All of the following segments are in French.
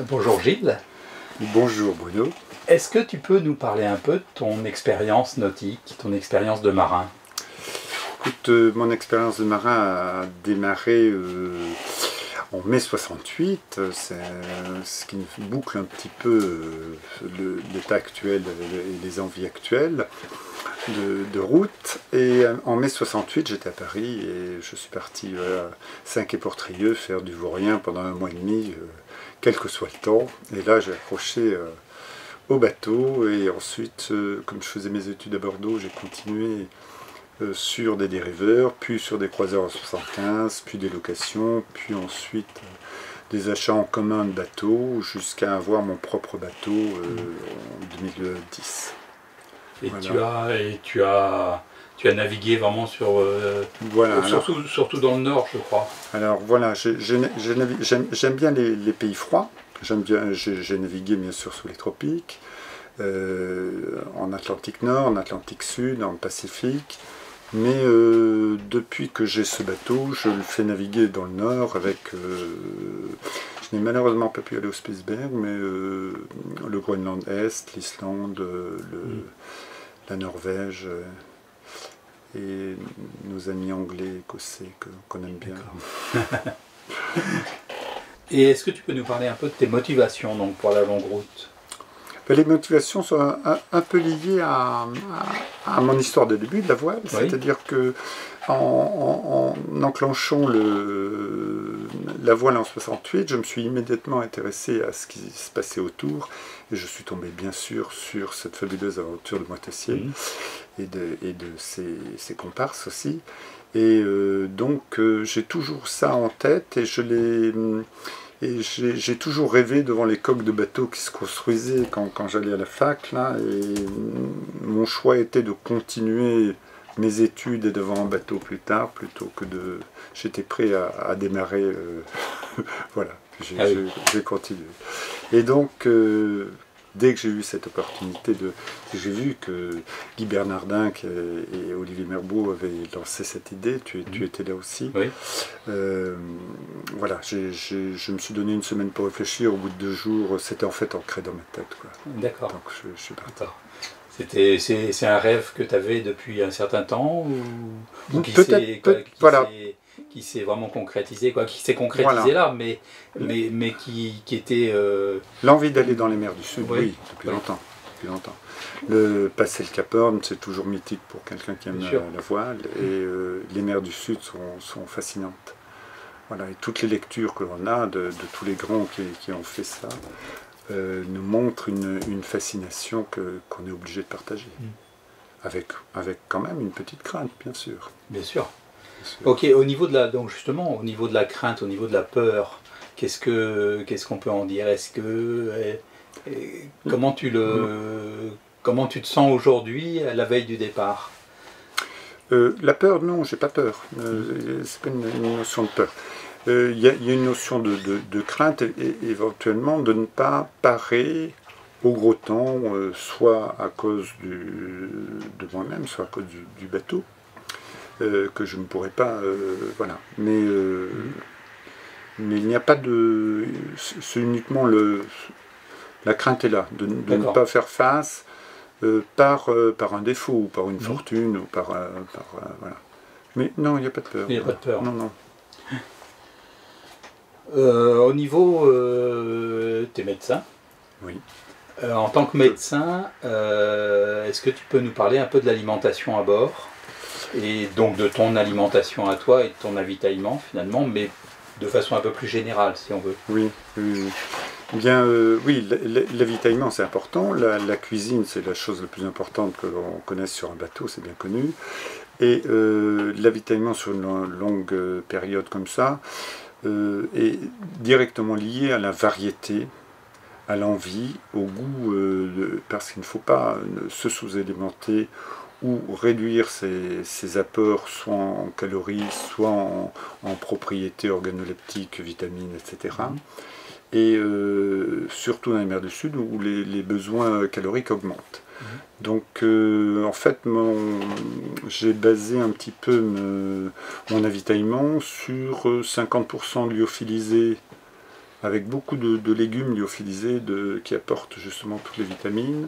Bonjour Gilles. Bonjour Bruno. Est-ce que tu peux nous parler un peu de ton expérience nautique, ton expérience de marin? Écoute, mon expérience de marin a démarré en mai 68, c'est ce qui boucle un petit peu l'état actuel et les envies actuelles de route. Et en mai 68, j'étais à Paris et je suis parti à Saint-Quay-Portrieux faire du vaurien pendant un mois et demi, quel que soit le temps. Et là, j'ai accroché au bateau et ensuite, comme je faisais mes études à Bordeaux, j'ai continué sur des dériveurs, puis sur des croiseurs en 75, puis des locations, puis ensuite des achats en commun de bateaux, jusqu'à avoir mon propre bateau en 2010. Et voilà. tu as navigué vraiment sur, voilà, surtout dans le nord, je crois. Alors voilà, j'aime bien les pays froids. J'ai navigué bien sûr sous les tropiques, en Atlantique Nord, en Atlantique Sud, en Pacifique. Mais depuis que j'ai ce bateau, je le fais naviguer dans le Nord avec... je n'ai malheureusement pas pu aller au Spitsberg, mais le Groenland Est, l'Islande, la Norvège et nos amis anglais, écossais qu'on aime bien. Et est-ce que tu peux nous parler un peu de tes motivations donc, pour la longue route? Les motivations sont un peu liées à mon histoire de début de la voile, oui. C'est-à-dire que en enclenchant la voile en 68, je me suis immédiatement intéressé à ce qui se passait autour et je suis tombé bien sûr sur cette fabuleuse aventure de Moitessier et de ses comparses aussi. Et donc j'ai toujours ça en tête et j'ai toujours rêvé devant les coques de bateaux qui se construisaient quand j'allais à la fac, là, et mon choix était de continuer mes études et de vendre un bateau plus tard, plutôt que de... J'étais prêt à démarrer, voilà, j'ai continué. Et donc, dès que j'ai eu cette opportunité j'ai vu que Guy Bernardin et Olivier Merbeau avaient lancé cette idée, tu étais là aussi. Oui. Voilà, je me suis donné une semaine pour réfléchir, au bout de 2 jours, c'était en fait ancré dans ma tête. D'accord. Donc je suis parti. C'est un rêve que tu avais depuis un certain temps ou qui s'est vraiment concrétisé, qui s'est concrétisé voilà. Là, mais qui était... L'envie d'aller dans les mers du Sud, oui, depuis longtemps. Passer le Cap Horn, c'est toujours mythique pour quelqu'un qui aime la voile, et les mers du Sud sont fascinantes. Voilà, et toutes les lectures que l'on a de tous les grands qui ont fait ça nous montrent une fascination qu'on est obligé de partager. Avec quand même une petite crainte, bien sûr. Bien sûr. Ok, au niveau de la crainte, au niveau de la peur, qu'est-ce qu'on peut en dire? Comment tu te sens aujourd'hui à la veille du départ? La peur, non, j'ai pas peur. C'est pas une notion de peur. Il y a une notion de crainte et éventuellement de ne pas parer au gros temps, soit à cause de moi-même, soit à cause du bateau, que je ne pourrais pas... voilà. Mais il n'y a pas de... C'est uniquement la crainte est là, de ne pas faire face par un défaut, ou par une fortune, ou par voilà. Mais non, il n'y a pas de peur. Il n'y a pas de peur. Non, non. Au niveau, tu es médecin. Oui. En tant que médecin, est-ce que tu peux nous parler un peu de l'alimentation à bord? Et donc de ton alimentation à toi et de ton avitaillement finalement, mais de façon un peu plus générale si on veut. Oui. Bien, oui, l'avitaillement c'est important. La cuisine c'est la chose la plus importante que l'on connaisse sur un bateau, c'est bien connu. Et l'avitaillement sur une longue période comme ça est directement lié à la variété, à l'envie, au goût, parce qu'il ne faut pas se sous-alimenter ou réduire ses apports soit en calories, soit en propriétés organoleptiques, vitamines, etc. Et surtout dans les mers du Sud où les besoins caloriques augmentent. Donc en fait j'ai basé un petit peu mon avitaillement sur 50% lyophilisé avec beaucoup de légumes lyophilisés qui apportent justement toutes les vitamines,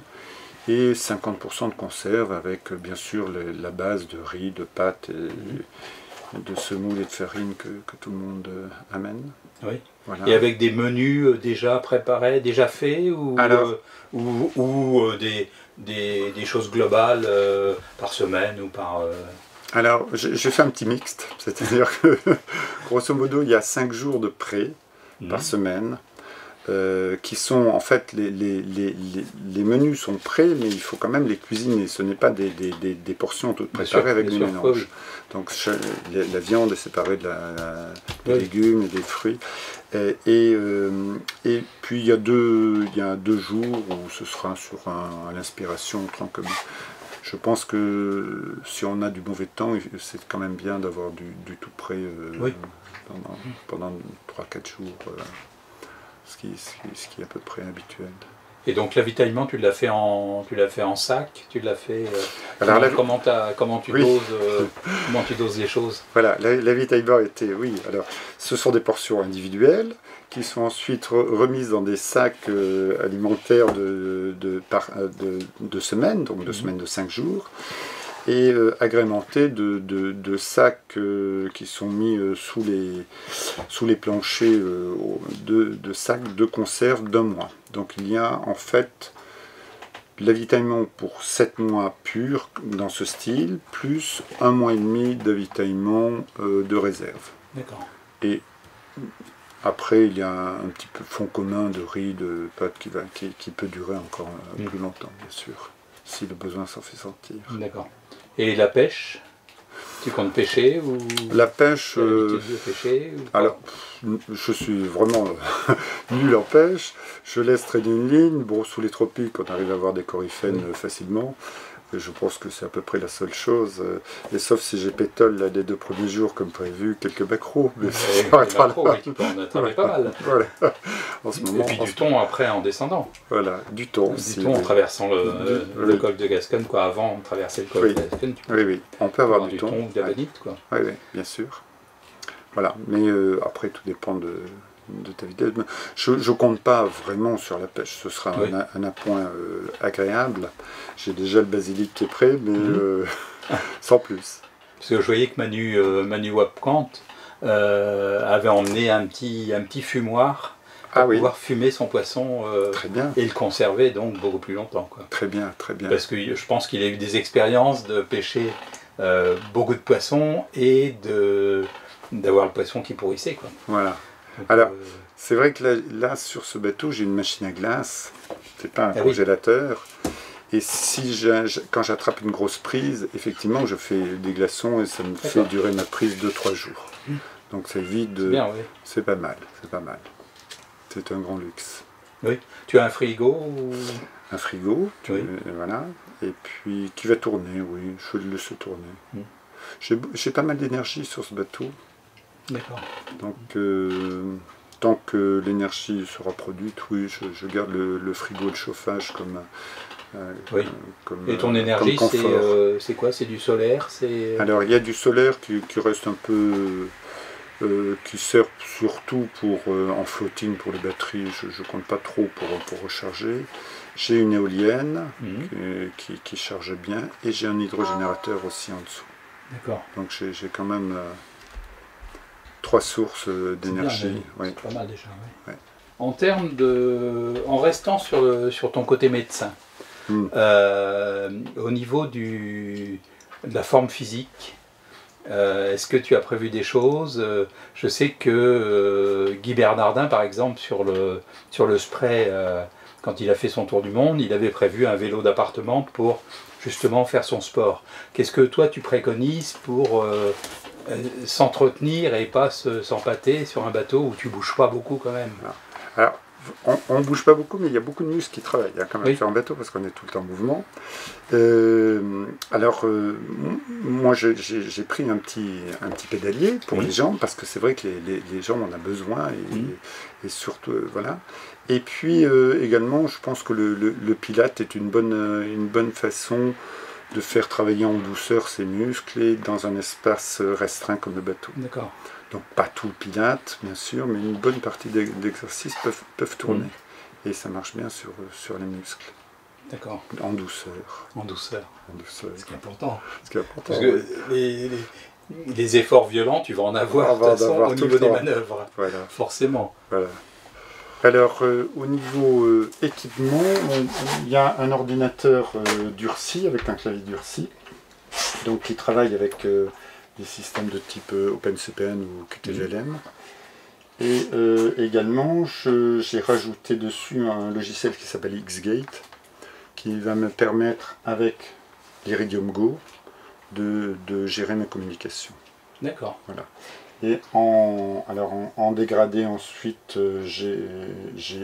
et 50% de conserve avec bien sûr la base de riz, de pâtes, et de semoule et de farine que tout le monde amène. Oui. Voilà. Et avec des menus déjà préparés, déjà faits, ou des choses globales par semaine ou par... Alors, j'ai fait un petit mixte, c'est-à-dire que, grosso modo, il y a 5 jours de pré par semaine, qui sont, en fait, les menus sont prêts, mais il faut quand même les cuisiner. Ce n'est pas des portions toutes préparées avec des mélanges. Oui. Donc, la viande est séparée des légumes et des fruits. Et puis, il y a 2 jours où ce sera sur l'inspiration tranquillement. Je pense que si on a du mauvais temps, c'est quand même bien d'avoir du tout prêt pendant 3-4 jours, ce qui est à peu près habituel. Et donc l'avitaillement, tu l'as fait en sac, tu l'as fait. Comment tu doses les choses? Voilà, l'avitaillement était, oui. Alors, ce sont des portions individuelles qui sont ensuite remises dans des sacs alimentaires de semaines, donc de semaines de 5 jours, et agrémentés de sacs qui sont mis sous les planchers de sacs de conserve d'1 mois. Donc il y a en fait l'avitaillement pour 7 mois pur dans ce style, plus 1 mois et demi d'avitaillement de réserve. D'accord. Et après, il y a un petit peu fond commun de riz, de pâtes qui peut durer encore plus longtemps, bien sûr, si le besoin s'en fait sentir. D'accord. Et la pêche? Tu comptes pêcher ou... La pêche... de pêcher, alors, je suis vraiment nul en pêche. Je laisse traîner une ligne. Bon, sous les tropiques, on arrive à avoir des coryphènes facilement. Et je pense que c'est à peu près la seule chose. Et sauf si j'ai pétole les 2 premiers jours, comme prévu, quelques maquereaux. Mais tu peux en attraper pas mal. Voilà. En ce moment, et puis du thon après en descendant. Voilà, du thon. Du thon en traversant le golfe de Gascogne, quoi. Avant de traverser le golfe de Gascogne. Oui, on peut avoir du thon. Ou de la banite, quoi. Oui, bien sûr. Voilà, mais après tout dépend de ta vitesse. Je compte pas vraiment sur la pêche, ce sera un appoint agréable. J'ai déjà le basilic qui est prêt, mais sans plus. Parce que je voyais que Manu Wapkant avait emmené un petit fumoir pour pouvoir fumer son poisson très bien. Et le conserver donc beaucoup plus longtemps, quoi. Très bien, très bien. Parce que je pense qu'il a eu des expériences de pêcher beaucoup de poissons et d'avoir le poisson qui pourrissait, quoi. Voilà. Donc, alors, c'est vrai que là, sur ce bateau, j'ai une machine à glace. C'est pas un congélateur. Et quand j'attrape une grosse prise, effectivement, je fais des glaçons et ça me fait durer ma prise 2-3 jours. Donc c'est vide. C'est pas mal, c'est pas mal. C'est un grand luxe. Oui. Tu as un frigo Un frigo, voilà. Et puis qui va tourner, oui. Je le laisse tourner. J'ai pas mal d'énergie sur ce bateau. D'accord. Donc, tant que l'énergie sera produite, oui, je garde le frigo et le chauffage comme et ton énergie, c'est quoi? C'est du solaire? Alors, il y a du solaire qui reste un peu... qui sert surtout en flottine pour les batteries. Je ne compte pas trop pour recharger. J'ai une éolienne qui charge bien et j'ai un hydrogénérateur aussi en dessous. D'accord. Donc, j'ai quand même... 3 sources d'énergie. C'est pas mal déjà. Oui. En restant sur ton côté médecin, au niveau de la forme physique, est-ce que tu as prévu des choses? Je sais que Guy Bernardin, par exemple, sur le spray, quand il a fait son tour du monde, il avait prévu un vélo d'appartement pour justement faire son sport. Qu'est-ce que toi tu préconises pour s'entretenir et pas s'empâter sur un bateau où tu bouges pas beaucoup quand même? Alors, on ne bouge pas beaucoup, mais il y a beaucoup de muscles qui travaillent quand même sur un bateau parce qu'on est tout le temps en mouvement. Moi j'ai pris un petit pédalier pour les jambes parce que c'est vrai que les jambes on a besoin et surtout voilà. Et puis également je pense que le pilate est une bonne façon de faire travailler en douceur ses muscles et dans un espace restreint comme le bateau. D'accord. Donc pas tout le pilate, bien sûr, mais une bonne partie d'exercices peuvent tourner. Et ça marche bien sur les muscles. D'accord. En douceur. En douceur. En douceur. Ce qui est important. Ce qui est important. Parce que les efforts violents, tu vas en avoir, de toute façon, au niveau des manœuvres. Voilà. Forcément. Voilà. Alors, au niveau équipement, il y a un ordinateur durci, avec un clavier durci, donc qui travaille avec des systèmes de type OpenCPN ou QTGLM. Et également, j'ai rajouté dessus un logiciel qui s'appelle XGate, qui va me permettre, avec l'Iridium Go, de gérer mes communications. D'accord. Voilà. Et en dégradé, ensuite, j'ai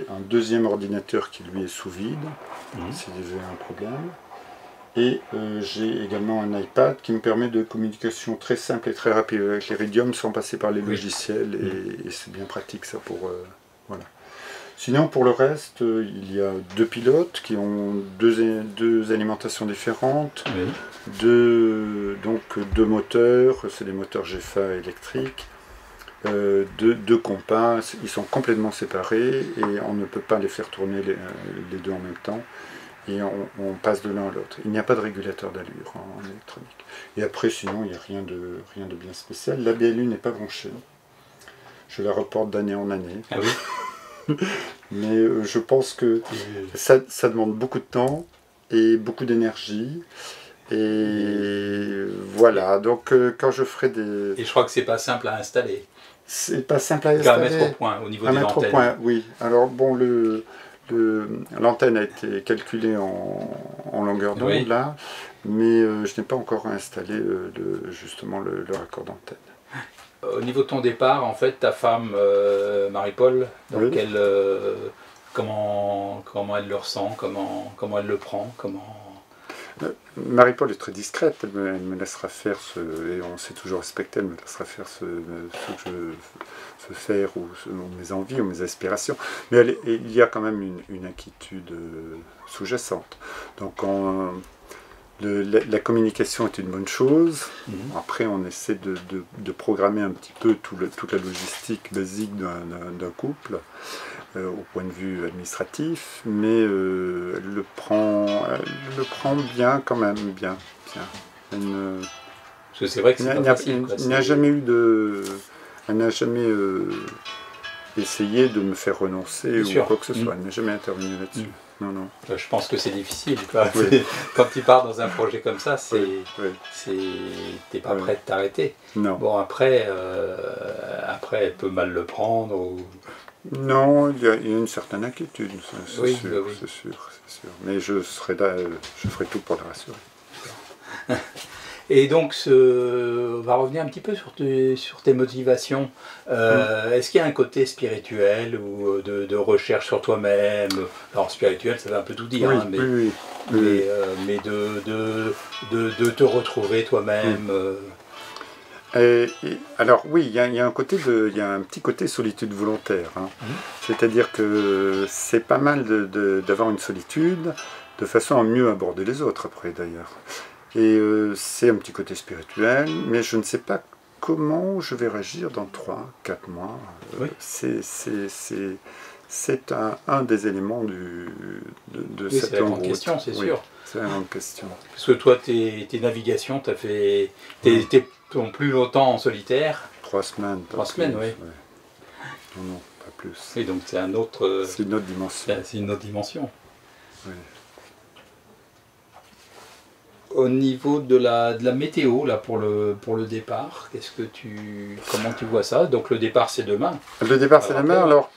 un deuxième ordinateur qui lui est sous vide, si j'ai un problème. Et j'ai également un iPad qui me permet de communication très simple et très rapide avec l'Iridium sans passer par les logiciels. Et c'est bien pratique ça pour... voilà. Sinon, pour le reste, il y a 2 pilotes qui ont deux alimentations différentes, deux moteurs, c'est des moteurs GFA électriques, 2 compas, ils sont complètement séparés et on ne peut pas les faire tourner les deux en même temps. Et on passe de l'un à l'autre. Il n'y a pas de régulateur d'allure en électronique. Et après, sinon, il n'y a rien de bien spécial. La BLU n'est pas branchée. Je la reporte d'année en année. Ah oui. Mais je pense que ça demande beaucoup de temps et beaucoup d'énergie. Et voilà, donc quand je ferai des... Et je crois que c'est pas simple à installer. C'est pas simple à installer. À mettre au point, au niveau des antennes. Point, oui. Alors bon, l'antenne a été calculée en longueur d'onde là, mais je n'ai pas encore installé justement le raccord d'antenne. Au niveau de ton départ, en fait, ta femme, Marie-Paul, donc elle, comment elle le ressent, comment elle le prend, Marie-Paul est très discrète, elle me laissera faire et on s'est toujours respecté, elle me laissera faire ce que je veux faire, ou mes envies, ou mes aspirations. Mais il y a quand même une inquiétude sous-jacente. Donc la communication est une bonne chose. Après, on essaie de programmer un petit peu toute la logistique basique d'un couple. Au point de vue administratif, mais elle le prend bien quand même, bien. Parce que c'est vrai que c'est pas facile. Elle n'a jamais essayé de me faire renoncer ou quoi que ce soit. Elle n'a jamais intervenu là-dessus. Non. Je pense que c'est difficile. Quand tu pars dans un projet comme ça, t'es pas prêt de t'arrêter. Non. Bon, après, elle peut mal le prendre. Non, il y a une certaine inquiétude, c'est sûr. Mais je serai là, je ferai tout pour la rassurer. Et donc, on va revenir un petit peu sur tes motivations. Est-ce qu'il y a un côté spirituel ou de recherche sur toi-même? Alors, spirituel, ça veut un peu tout dire, mais de te retrouver toi-même. Alors oui, il y a un petit côté solitude volontaire. C'est-à-dire que c'est pas mal d'avoir une solitude de façon à mieux aborder les autres après d'ailleurs. Et c'est un petit côté spirituel, mais je ne sais pas comment je vais réagir dans 3-4 mois. C'est un des éléments de cette longue route. C'est la grande question, c'est sûr. C'est la grande question. Parce que toi, tes navigations, t'es plus longtemps en solitaire. 3 semaines. 3 semaines, oui. Non, pas plus. Et donc c'est un autre... c'est une autre dimension. C'est une autre dimension. Oui. Au niveau de la météo, là, pour le départ, comment tu vois ça? Donc le départ, c'est demain. Le départ, c'est demain. Alors,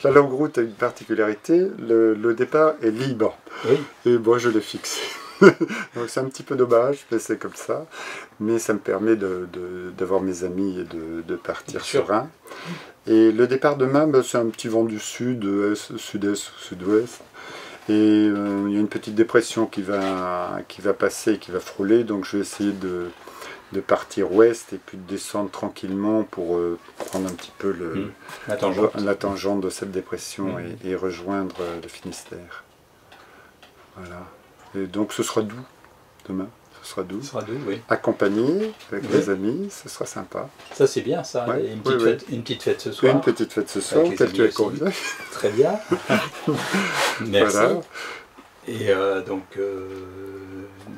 la longue route a une particularité. Le départ est libre. Oui. Et moi, je l'ai fixé. Donc c'est un petit peu dommage, mais c'est comme ça. Mais ça me permet d'avoir mes amis et de partir serein. Et le départ demain, c'est un petit vent du sud, sud-est, sud-ouest. Et il y a une petite dépression qui va passer, qui va frôler. Donc je vais essayer de partir ouest et puis de descendre tranquillement pour prendre un petit peu la tangente de cette dépression et rejoindre le Finistère. Voilà. Et donc ce sera doux demain. Ce sera doux. Ce sera doux, oui. Accompagné avec les amis, ce sera sympa. Ça c'est bien ça. Ouais, Et une petite fête ce soir. Une petite fête ce soir, peut-être tu as convié. Très bien. Merci. Voilà. Et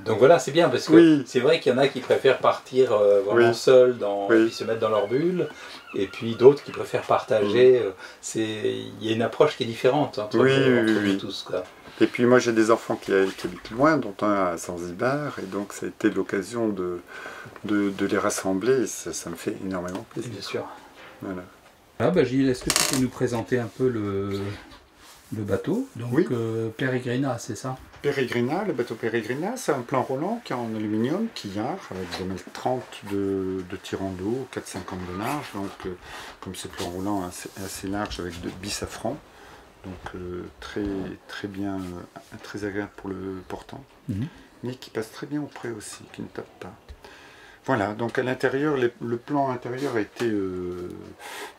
donc voilà, c'est bien parce que c'est vrai qu'il y en a qui préfèrent partir vraiment seuls et se mettre dans leur bulle, et puis d'autres qui préfèrent partager. Il y a une approche qui est différente entre nous tous, quoi. Et puis moi j'ai des enfants qui habitent loin, dont un à Zanzibar, et donc ça a été l'occasion de les rassembler, et ça me fait énormément plaisir. Bien sûr. Voilà. Ah bah Gilles, est-ce que tu peux nous présenter un peu le bateau? Donc Peregrina, c'est ça? Peregrina, le bateau Peregrina, c'est un plan roulant qui est en aluminium, quillard, avec 2,30 m de tirant d'eau, 4,50 de large, donc comme c'est plan roulant assez large avec de bisafran. Donc très bien, très agréable pour le portant, mais qui passe très bien au près aussi, qui ne tape pas. Voilà, donc à l'intérieur, le plan intérieur a été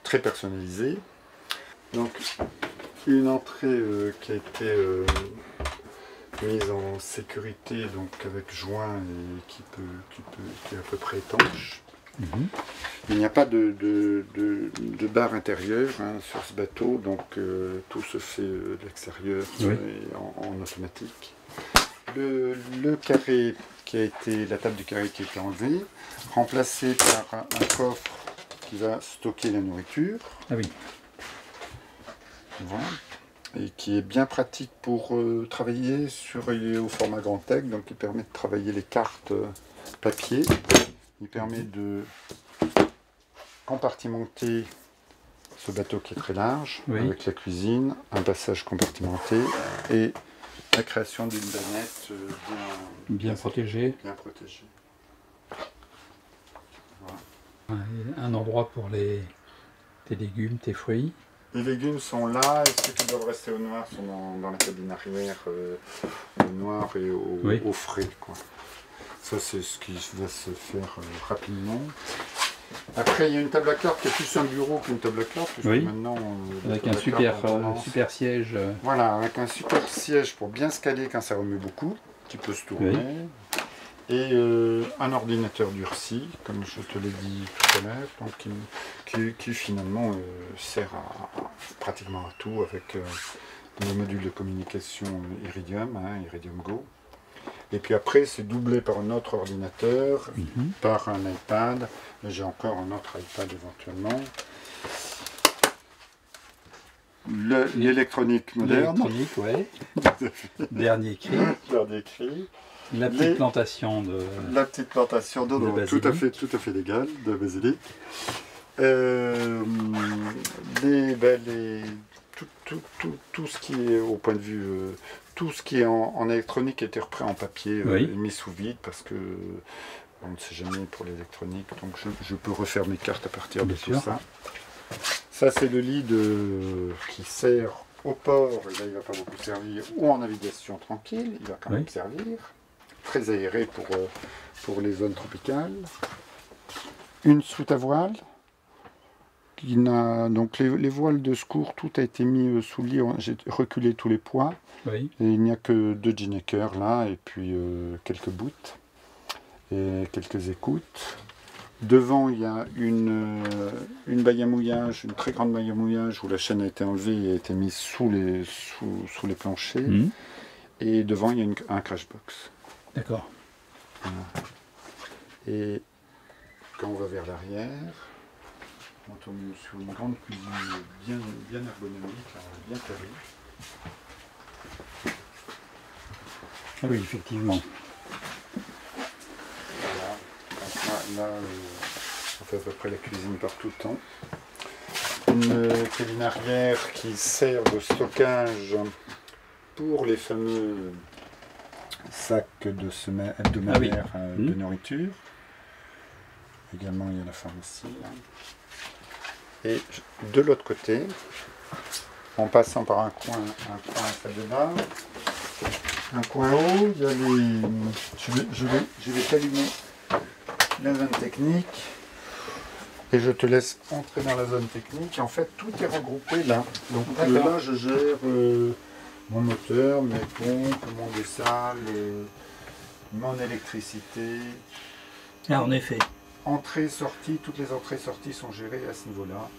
très personnalisé. Donc une entrée qui a été mise en sécurité, donc avec joint et qui est à peu près étanche. Il n'y a pas de barre intérieure sur ce bateau, donc tout se fait de l'extérieur en automatique. Le carré la table du carré qui a été enlevée, remplacée par un coffre qui va stocker la nourriture. Ah oui. Voilà. Et qui est bien pratique pour travailler au format grand tech, donc il permet de travailler les cartes papier. Il permet de compartimenter ce bateau qui est très large, avec la cuisine, un passage compartimenté et la création d'une bannette bien protégée. Voilà. Un endroit pour tes légumes, tes fruits. Les légumes sont là, et ceux qui doivent rester au noir sont dans la cabine arrière, au noir et au frais, quoi. Ça, c'est ce qui va se faire rapidement. Après, il y a une table à cartes qui est plus un bureau qu'une table à cartes. Maintenant, avec un super siège. Voilà, avec un super siège pour bien se caler quand ça remue beaucoup, qui peut se tourner. Et un ordinateur durci, comme je te l'ai dit tout à l'heure, qui finalement sert pratiquement à tout avec le module de communication Iridium, Iridium Go. Et puis après, c'est doublé par un autre ordinateur, par un iPad. J'ai encore un autre iPad éventuellement. L'électronique moderne. L'électronique, Dernier cri. La petite plantation de tout à fait légale, de basilic. Tout ce qui est au point de vue, tout ce qui est en électronique a été repris en papier, mis sous vide parce que on ne sait jamais pour l'électronique, donc je peux refaire mes cartes à partir de tout ça. Ça c'est le lit qui sert au port, et là il ne va pas beaucoup servir, ou en navigation tranquille, il va quand même servir. Très aéré pour les zones tropicales. Une soute à voile. Donc les voiles de secours, tout a été mis sous le lit. J'ai reculé tous les poids. Et il n'y a que 2 ginekers là, et puis quelques bouts et quelques écoutes. Devant, il y a une baille à mouillage, une très grande baille à mouillage où la chaîne a été enlevée et a été mise sous les planchers. Et devant, il y a un crash box. D'accord. Voilà. Et quand on va vers l'arrière, on tombe sur une grande cuisine bien ergonomique, bien carrée. Ah oui, effectivement. Voilà. Là, on fait à peu près la cuisine par tout le temps. Une cabine arrière qui sert de stockage pour les fameux sacs hebdomadaires de nourriture. Également, il y a la pharmacie. Et de l'autre côté, en passant par un coin salle de bain, un coin haut, il y a je vais t'allumer la zone technique et je te laisse entrer dans la zone technique. En fait, tout est regroupé là. Donc là, je gère mon moteur, mes pompes, mon dessalle, mon électricité. Ah, en effet. Entrée, sortie, toutes les entrées sorties sont gérées à ce niveau-là.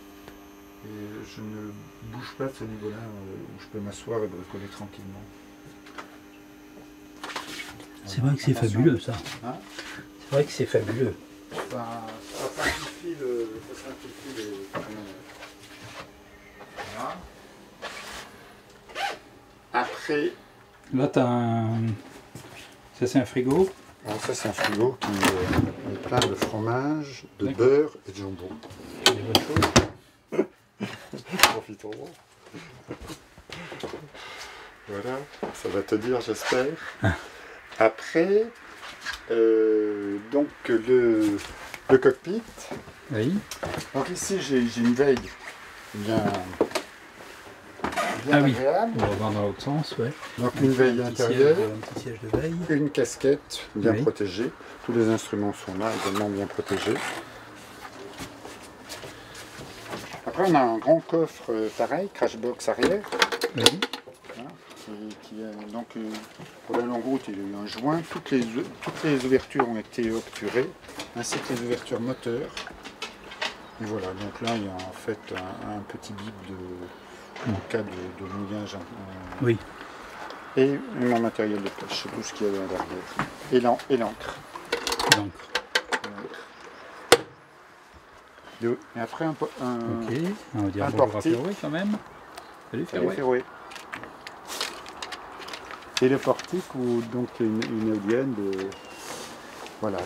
Et je ne bouge pas de ce niveau-là où je peux m'asseoir et bricoler tranquillement. C'est vrai que c'est fabuleux ça. Hein? C'est vrai que c'est fabuleux. Ça simplifie le. Voilà. Après. Là, t'as un. Ça, c'est un frigo. Alors ça, c'est un frigo qui est plein de fromage, de beurre et de jambon. C'est des bonnes choses. Profitons. Voilà, ça va te dire, j'espère. Après, donc le cockpit. Oui. Donc ici, j'ai une veille bien Ah oui. agréable. On va voir dans l'autre sens, ouais. Donc une veille Un petit intérieure, siège, un petit siège de veille. une casquette bien Oui. protégée. Tous les instruments sont là, également bien protégés. Après, on a un grand coffre pareil, crashbox arrière. Oui. Voilà, donc, pour la longue route, il y a eu un joint. Toutes les ouvertures ont été obturées, ainsi que les ouvertures moteurs. Et voilà, donc là, il y a en fait un petit bip en cas de mouillage. Oui. Et mon matériel de pêche, tout ce qu'il y a à l'arrière. Et l'encre. Donc, Et après, ok. On va dire un bonjour à portique. Fairway quand même. Salut et Fairway. Fairway. Et le portique où donc une éolienne de voilà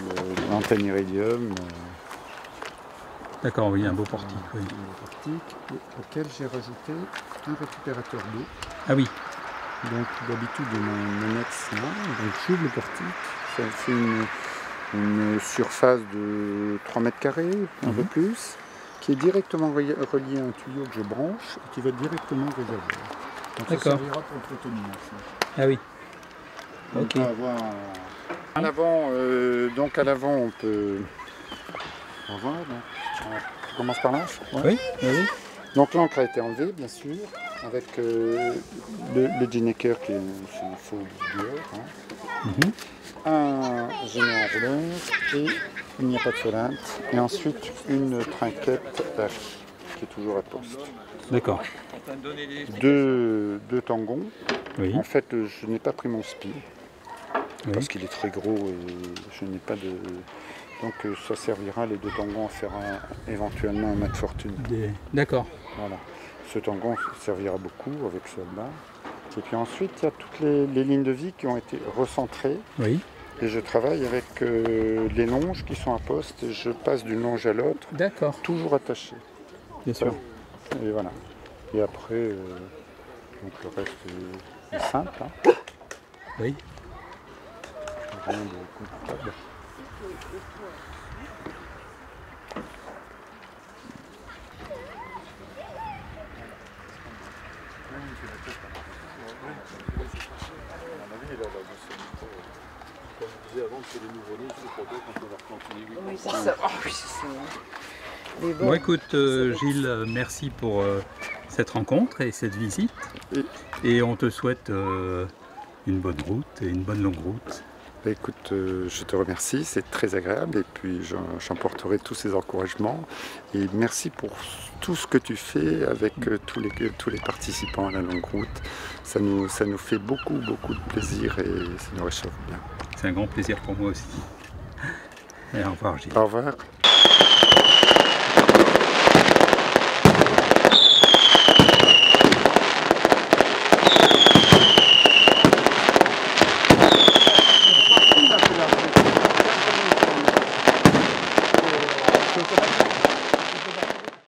l'antenne iridium. D'accord, oui, un beau portique, oui. Un portique auquel j'ai rajouté un récupérateur d'eau. Ah oui. Donc d'habitude mon ex là, donc j'ouvre le portique, ça fait une surface de 3 mètres carrés, un peu plus, qui est directement relié à un tuyau que je branche et qui va directement au réservoir. Donc ça servira pour entretenir ça. Ah oui. On Ok. peut avoir à l'avant, donc à l'avant on peut. On va voir, on commence par là. Ouais. Oui, oui, oui. Donc l'encre a été enlevée bien sûr, avec le Ginecker qui est un faux dehors. Mhm. Un génie enrouleur et il n'y a pas de solinte. Et ensuite une trinquette Harry qui est toujours à poste. D'accord. Deux tangons. Oui. En fait, je n'ai pas pris mon spi Oui. parce qu'il est très gros et je n'ai pas de. Donc ça servira les deux tangons à faire éventuellement un mat de fortune. D'accord. Voilà. Ce tangon servira beaucoup avec celle-là. Et puis ensuite, il y a toutes les lignes de vie qui ont été recentrées. Oui. Et je travaille avec les longes qui sont à poste. Et je passe d'une longe à l'autre, D'accord. toujours attaché. Bien sûr. Et voilà. Et après, donc le reste est simple. Hein. Oui. Rien de compliqué. Oui, c'est ça. Oh, oui, c'est ça. Mais Bon, écoute, Gilles, merci pour cette rencontre et cette visite. Et on te souhaite une bonne route et une bonne longue route. Écoute, je te remercie, c'est très agréable et puis j'emporterai tous ces encouragements. Et merci pour tout ce que tu fais avec tous les participants à la longue route. Ça nous fait beaucoup de plaisir et ça nous réchauffe bien. C'est un grand plaisir pour moi aussi. Et au revoir, Gilles. Au revoir. Je